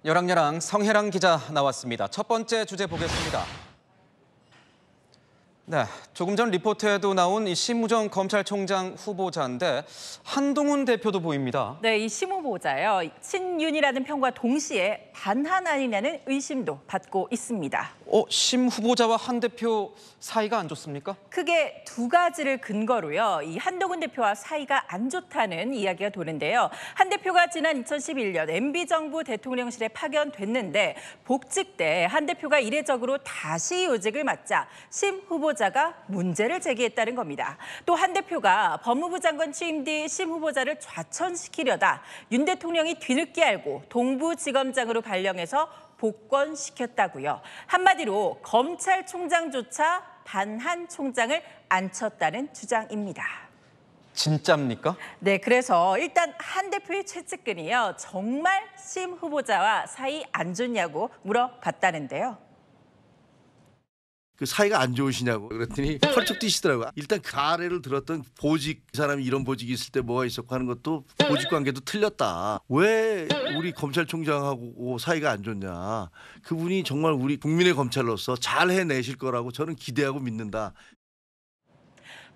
여랑여랑 성혜랑 기자 나왔습니다. 첫 번째 주제 보겠습니다. 네, 조금 전 리포트에도 나온 이 심우정 검찰총장 후보자인데 한동훈 대표도 보입니다. 네, 이 심 후보자요. 친윤이라는 평과 동시에 반한 아니냐는 의심도 받고 있습니다. 심 후보자와 한 대표 사이가 안 좋습니까? 크게 두 가지를 근거로요. 이 한동훈 대표와 사이가 안 좋다는 이야기가 도는데요. 한 대표가 지난 2011년 MB정부 대통령실에 파견됐는데 복직 때 한 대표가 이례적으로 다시 요직을 맡자 심 후보자가 문제를 제기했다는 겁니다. 또 한 대표가 법무부 장관 취임 뒤 심 후보자를 좌천시키려다 윤 대통령이 뒤늦게 알고 동부지검장으로 발령해서 복권시켰다고요. 한마디로 검찰총장조차 반한 총장을 앉혔다는 주장입니다. 진짜입니까? 네, 그래서 일단 한 대표의 최측근이요. 정말 심 후보자와 사이 안 좋냐고 물어봤다는데요. 그 사이가 안 좋으시냐고 그랬더니 펄쩍 뛰시더라고요. 일단 그 아래를 들었던 보직 사람이 이런 보직이 있을 때 뭐가 있었고 하는 것도 보직 관계도 틀렸다. 왜 우리 검찰총장하고 사이가 안 좋냐. 그분이 정말 우리 국민의 검찰로서 잘 해내실 거라고 저는 기대하고 믿는다.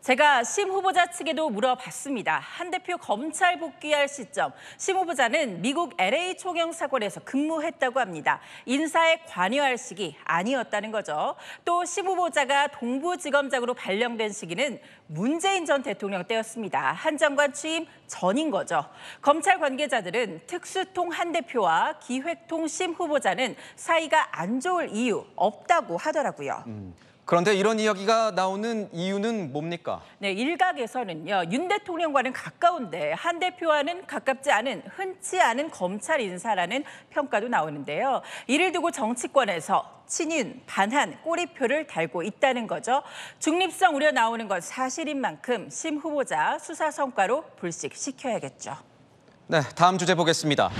제가 심 후보자 측에도 물어봤습니다. 한 대표 검찰 복귀할 시점, 심 후보자는 미국 LA 총영 사건에서 근무했다고 합니다. 인사에 관여할 시기 아니었다는 거죠. 또 심 후보자가 동부지검장으로 발령된 시기는 문재인 전 대통령 때였습니다. 한 장관 취임 전인 거죠. 검찰 관계자들은 특수통 한 대표와 기획통 심 후보자는 사이가 안 좋을 이유 없다고 하더라고요. 그런데 이런 이야기가 나오는 이유는 뭡니까? 네, 일각에서는요. 윤 대통령과는 가까운데 한 대표와는 가깝지 않은 흔치 않은 검찰 인사라는 평가도 나오는데요. 이를 두고 정치권에서 친윤, 반한 꼬리표를 달고 있다는 거죠. 중립성 우려 나오는 건 사실인 만큼 심 후보자 수사 성과로 불식시켜야겠죠. 네, 다음 주제 보겠습니다.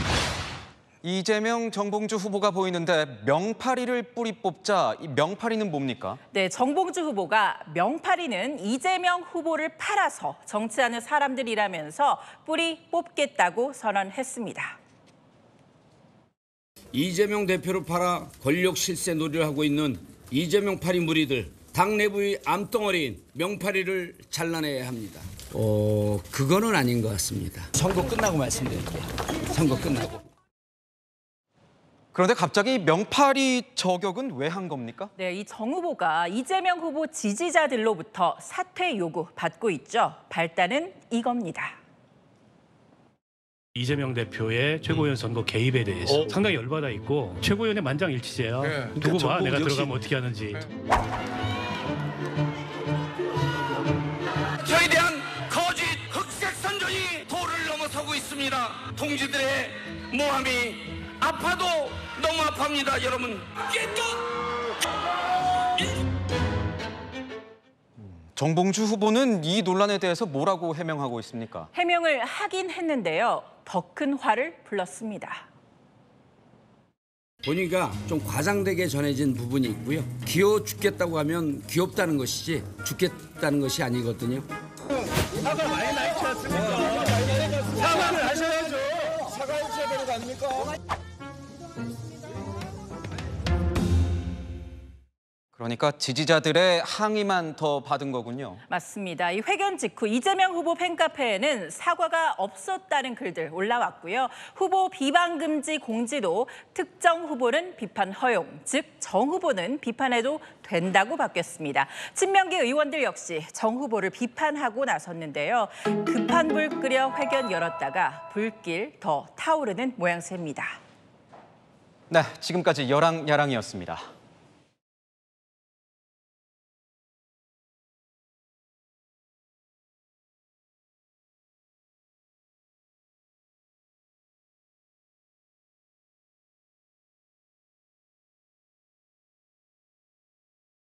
이재명, 정봉주 후보가 보이는데 명파리를 뿌리 뽑자. 이 명파리는 뭡니까? 네, 정봉주 후보가 명파리는 이재명 후보를 팔아서 정치하는 사람들이라면서 뿌리 뽑겠다고 선언했습니다. 이재명 대표를 팔아 권력 실세 놀이를 하고 있는 이재명파리 무리들, 당 내부의 암덩어리인 명파리를 잘라내야 합니다. 그거는 아닌 것 같습니다. 선거 끝나고 말씀드릴게요. 선거 끝나고. 그런데 갑자기 명파리 저격은 왜 한 겁니까? 네, 이 정 후보가 이재명 후보 지지자들로부터 사퇴 요구 받고 있죠. 발단은 이겁니다. 이재명 대표의 최고위원 선거 개입에 대해서 상당히 열받아 있고 최고위원의 만장일치제야. 네. 두고 봐, 내가 역시... 들어가면 어떻게 하는지. 저에 대한 거짓 흑색 선전이 도를 넘어서고 있습니다. 동지들의 모함이 아파도 너무 아픕니다, 여러분. 정봉주 후보는 이 논란에 대해서 뭐라고 해명하고 있습니까? 해명을 하긴 했는데요. 더 큰 화를 불렀습니다. 보니까 좀 과장되게 전해진 부분이 있고요. 귀여워 죽겠다고 하면 귀엽다는 것이지 죽겠다는 것이 아니거든요. 사과 많이 나있지 않습니까? 사과를 하셔야죠. 사과해 주셔야 되는 거 아닙니까? 그러니까 지지자들의 항의만 더 받은 거군요. 맞습니다. 이 회견 직후 이재명 후보 팬카페에는 사과가 없었다는 글들 올라왔고요. 후보 비방 금지 공지도 특정 후보는 비판 허용, 즉 정 후보는 비판해도 된다고 바뀌었습니다. 친명계 의원들 역시 정 후보를 비판하고 나섰는데요. 급한 불 끄려 회견 열었다가 불길 더 타오르는 모양새입니다. 네, 지금까지 여랑야랑이었습니다.